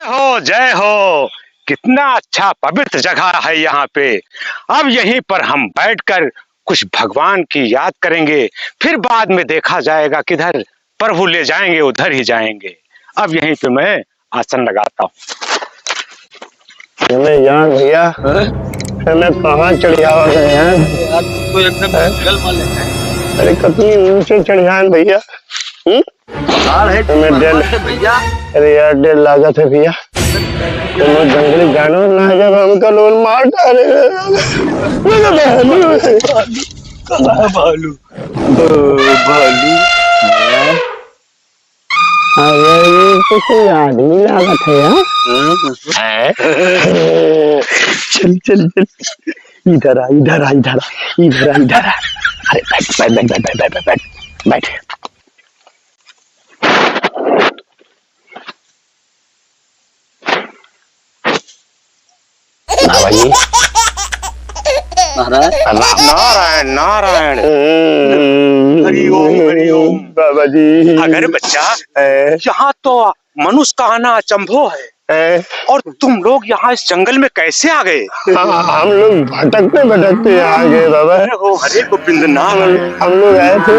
जय हो। कितना अच्छा पवित्र जगह है यहाँ पे। अब यहीं पर हम बैठकर कुछ भगवान की याद करेंगे, फिर बाद में देखा जाएगा किधर प्रभु ले जाएंगे उधर ही जाएंगे। अब यहीं पे मैं आसन लगाता हूँ। यार भैया मैं कहाँ चढ़ियावा गए हैं? तो एकदम जंगल वाले हैं। अरे कितनी ऊंचे चढ़ियान भैया। भैया अरे यार डेढ़ लागत है भैया। तुम जंगली जानवर ना जब हमका लोन मार डाले। भालू भालू अरे ये तो कोई आदमी लागत है यार। चल चल चल इधर आ इधर आ इधर आ इधर आ इधर आ। अरे बैठ बैठ बैठ बैठ बैठ बैठ बैठ बैठ। बाबा जी नारायण नारायण हरि ओम बाबा जी। अगर बच्चा यहाँ तो मनुष्य का आना अचंभो है और तुम लोग यहाँ इस जंगल में कैसे आ गए? हम लोग भटकते भटकते आ गए बाबा। हरे गोविंद नाम। हम लोग आए थे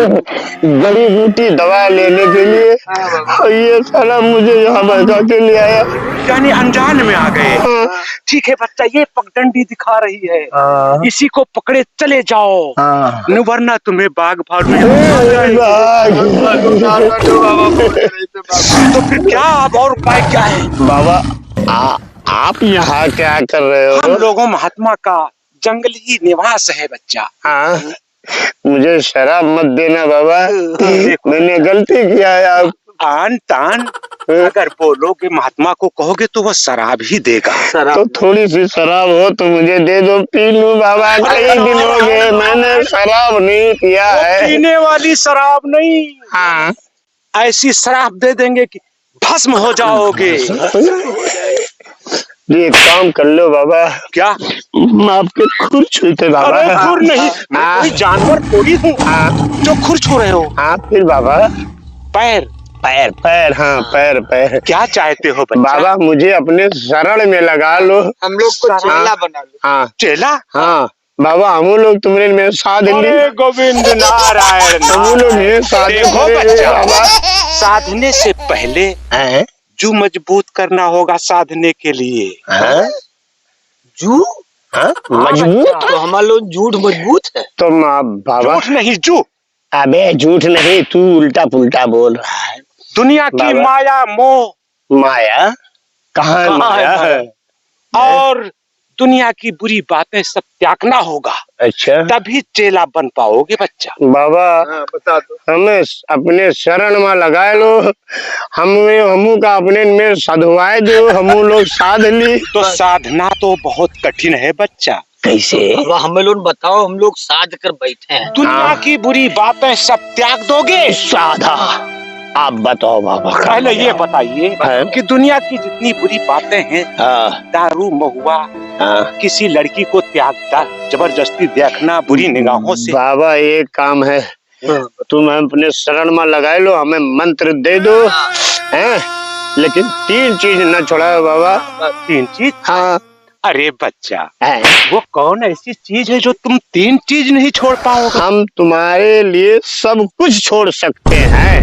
जड़ी बूटी दवा लेने के लिए और ये साला मुझे यहाँ बचा के ले आया। यानी अनजान में आ गए। ठीक है बच्चा, ये पगडंडी दिखा रही है, इसी को पकड़े चले जाओ वरना तुम्हें बाघ भालू। तो फिर क्या अब और उपाय क्या है? बाबा आप यहाँ क्या कर रहे हो? हम लोगों महात्मा का जंगली निवास है बच्चा। मुझे शराब मत देना बाबा। मैंने गलती किया है। आप आन तान अगर बोलोगे महात्मा को कहोगे तो वो शराब ही देगा। तो थोड़ी सी शराब हो तो मुझे दे दो, पी लूं बाबा। कई दिन हो गए मैंने शराब नहीं पिया है। पीने वाली शराब नहीं, ऐसी शराब दे देंगे कि भस्म हो जाओगे। ये काम कर लो बाबा। क्या? आपके खुर छूते बाबा? अरे खुर नहीं, मैं कोई जानवर थोड़ी हूँ जो खुर छू रहे हो। फिर बाबा पैर पैर पैर पैर पैर। क्या चाहते हो बच्चा? बाबा मुझे अपने शरण में लगा लो। हम लोग को चेला बना लो। चेला? बाबा हम लोग तुमने में साध ली। गोविंद नारायण। हम लोग देखो बच्चा, साधने से पहले जू मजबूत करना होगा साधने के लिए। जू मजबूत? तो हमारे लोग झूठ मजबूत है। तो बाबा झूठ नहीं जू। अबे झूठ नहीं, तू उल्टा पुल्टा बोल रहा है। दुनिया की माया मोह। माया कहाँ माया है? और दुनिया की बुरी बातें सब त्यागना होगा। अच्छा तभी चेला बन पाओगे बच्चा। बाबा बता दो। हमें अपने शरण में लगा लो। हमू का अपने में साधुवाए दो। हम लोग साध ली। तो साधना तो बहुत कठिन है बच्चा। कैसे? हमें लोग बताओ, हम लोग साध कर बैठे हैं। दुनिया की बुरी बातें सब त्याग दोगे? साधा। आप बताओ बाबा। पहले ये बताइए कि दुनिया की जितनी बुरी बातें हैं, दारू महुआ, किसी लड़की को त्यागता जबरदस्ती देखना, बुरी निगाहों से। बाबा एक काम है, तुम अपने शरण में लगा लो, हमें मंत्र दे दो लेकिन 3 चीज न छोड़ाओ बाबा। 3 चीज? अरे बच्चा वो कौन ऐसी चीज है जो तुम 3 चीज नहीं छोड़ पाओगे? हम तुम्हारे लिए सब कुछ छोड़ सकते हैं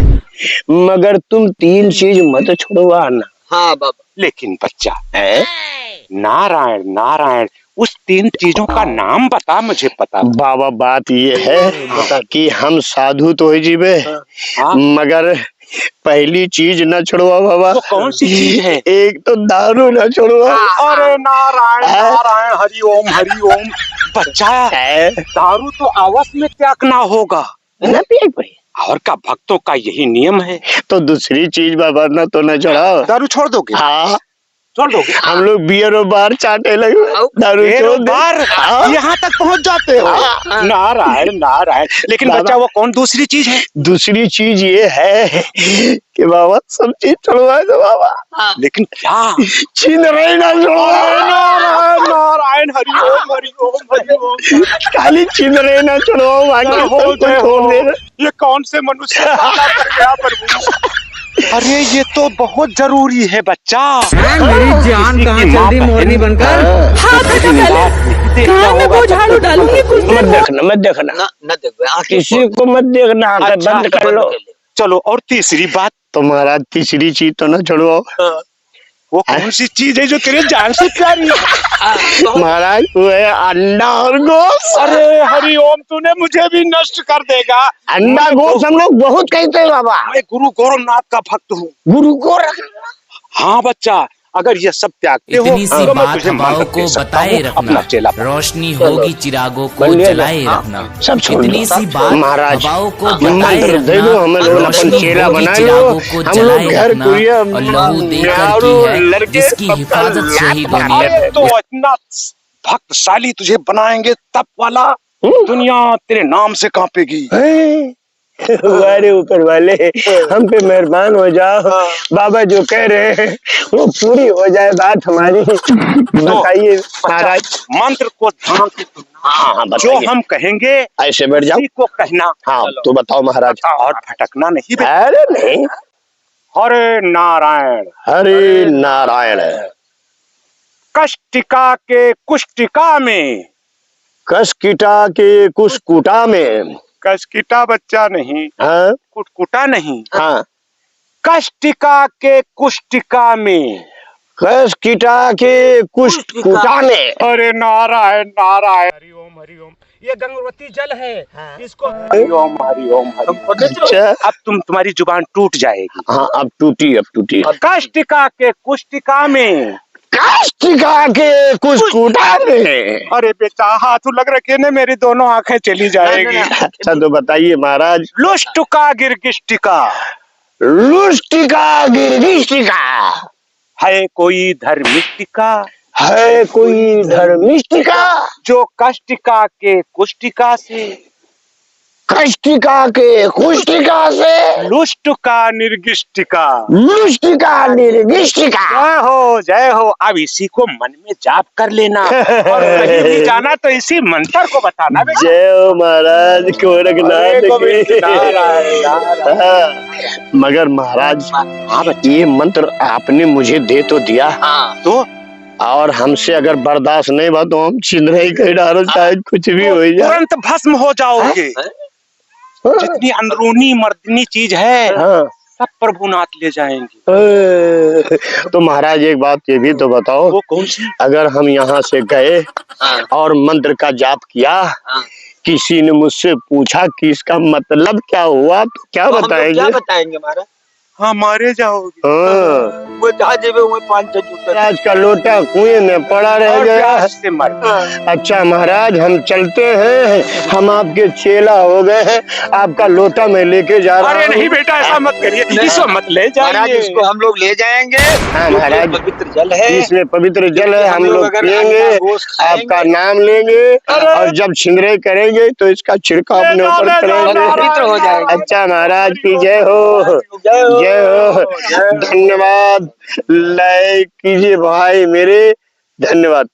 मगर तुम 3 चीज मत छोड़वाना। बाबा। लेकिन बच्चा नारायण नारायण, उस 3 चीजों का नाम बता, मुझे पता। बाबा बात ये है कि हम साधु तो ही जीवे मगर पहली चीज न छोड़वा बाबा। वो कौन सी चीज है? एक तो दारू न छोड़वा। अरे नारायण नारायण हरि ओम। बच्चा दारू तो अवश्य में त्यागना होगा न पिए और का भक्तों का यही नियम है। तो दूसरी चीज बाबा न तो न छोड़ाओ। दारू छोड़ दोगे? छोड़ दोगे? हम लोग बियर और बार चाटे लगे। दारू छोड़ बार यहाँ तक पहुँच जाते हो। नारायण नारायण। लेकिन बच्चा वो कौन दूसरी चीज है? दूसरी चीज ये है कि बाबा सब चीज छोड़वा दो बाबा। लेकिन क्या? छिंदराई ना छोड़वा। नारायण नारायण हरि ओम। खाली छिंदराई ना छोड़वाओ, बाकी सब कुछ छोड़ दे। ये कौन से मनुष्य कर गया प्रभु? अरे ये तो बहुत जरूरी है बच्चा। मेरी जान कहाँ चल दी मोरनी बनकर। हाथ हटा पहले, कहाँ मैं वो झाड़ू डालूंगी कुछ मत देर देखना मत देखना, न देखो आंखें किसी को मत देखना, आंखें अच्छा, बंद कर लो। चलो, और तीसरी बात, तो महाराज तीसरी चीज तो ना छोड़ो। वो कौन सी चीज है जो तेरे जान से प्यारी है? महाराज वो है अंडा और गोश्त। अरे हरि ओम, तूने मुझे भी नष्ट कर देगा। अंडा गोश्त हम लोग बहुत कहते हैं बाबा। मैं गुरु गोरखनाथ का भक्त हूँ। गुरु गोरख। हाँ बच्चा, अगर ये सब त्यागते हो इतनी सी तो मैं बात तुझे हवाओं मंत्र को दे सकता बताए हूँ, रखना, अपना चेला बना। रोशनी होगी चिरागों को बन गया जलाए हाँ, रखना। सब छोड़ इतनी दो। सी बात महाराज हवाओं को बताए मंत्र दे दो, हमें लोग रखना, अपन रोशनी चेला होगी बना लो, चिरागों को हम लोग जलाए घर रखना, कुरिया और लहू देकर म्यारू की है लड़के जिसकी सबका हिफाजत से ही लात दुनिया अरे तो इतना भक्तशाली तुझे बनाएंगे तब वाला, दुनिया तेरे नाम से कांपेगी। हमारे ऊपर वाले हम पे मेहरबान हो जाओ, बाबा जो कह रहे हैं वो पूरी हो जाए बात हमारी। बताइए महाराज। मंत्र को ध्यान से सुनना। हाँ जो बताइए। हम कहेंगे ऐसे बैठ जाओ। उसी को कहना। हाँ तो बताओ महाराज। और भटकना नहीं बे। अरे नहीं। हरे नारायण। हरे नारायण। कष्टिका के कुष्टिका में, कष्किटा के कुष्कुटा में। कष्टिका बच्चा नहीं, हाँ कुटकुटा नहीं, हाँ। कष्टिका के कुष्टिका में, कष्किटा के कुष्कुटा में। अरे नारायण नारायण, हरि ओम हरि ओम। ये गंगवती जल है, इसको हरि ओम हरि ओम हरि ओम। अच्छा अब तुम्हारी जुबान टूट जाएगी। हाँ अब टूटी अब टूटी। कष्टिका के कुष्टिका में, कष्टिका के कुष्कुटा में। अरे बेटा हाथ लग रखे ने, मेरी दोनों आंखें चली जाएगी। अच्छा तो बताइए महाराज। लुष्टुका गिरगिष्टिका, लुष्टिका गिरगिष्टिका। है कोई धर्मिष्टिका, है कोई धर्मिष्टिका जो कष्टिका के कुष्टिका से, कष्टिका के कुष्टिका से, लुष्टुका निर्गिष्टिका। लुष्टिका निर्गिष्टिका। जय हो। अब इसी को मन में जाप कर लेना, और कहीं भी जाना तो इसी मंत्र को बताना बेटा। जय हो महाराज गोरखनाथ की। नारायण। हाँ, मगर महाराज ये मंत्र आपने मुझे दे तो दिया, तो और हमसे अगर बर्दाश्त नहीं हुआ तो हम छिंदरा ही कहीं डालो, चाहे कुछ भी हो जाए। तुरंत भस्म हो जाओगे। जितनी अंदरूनी मर्दनी चीज है हाँ। सब प्रभुनाथ ले जाएंगे। तो महाराज एक बात ये भी तो बताओ, वो कौन सी? अगर हम यहाँ से गए और मंत्र का जाप किया, किसी ने मुझसे पूछा कि इसका मतलब क्या हुआ, तो क्या बताएंगे? क्या बताएंगे महाराज? हाँ मारे जाओगे। हाँ। वो जहाँ जेबे वो 500 जूता। आज का लोटा कुएं में पड़ा रह और गया। प्यास से मर। अच्छा महाराज हम चलते हैं, हम आपके चेला हो गए हैं, आपका लोटा मैं लेके जा रहा हूँ। अरे नहीं बेटा ऐसा मत करिए, इसको मत ले महाराज जाइए। इसको हम लोग ले जाएंगे। हाँ महाराज पवित्र जल है, इसमें पवित्र जल है, हम लोग अगर पिएंगे, अंडा गोश्त खाएंगे, आपका नाम लेंगे, और जब छिंदरे करेंगे तो इसका छिड़काव अपने ऊपर करेंगे। पवित्र हो जाएगा। अच्छा महाराज की जय हो, जय हो। धन्यवाद। लाइक कीजिए भाई मेरे, धन्यवाद।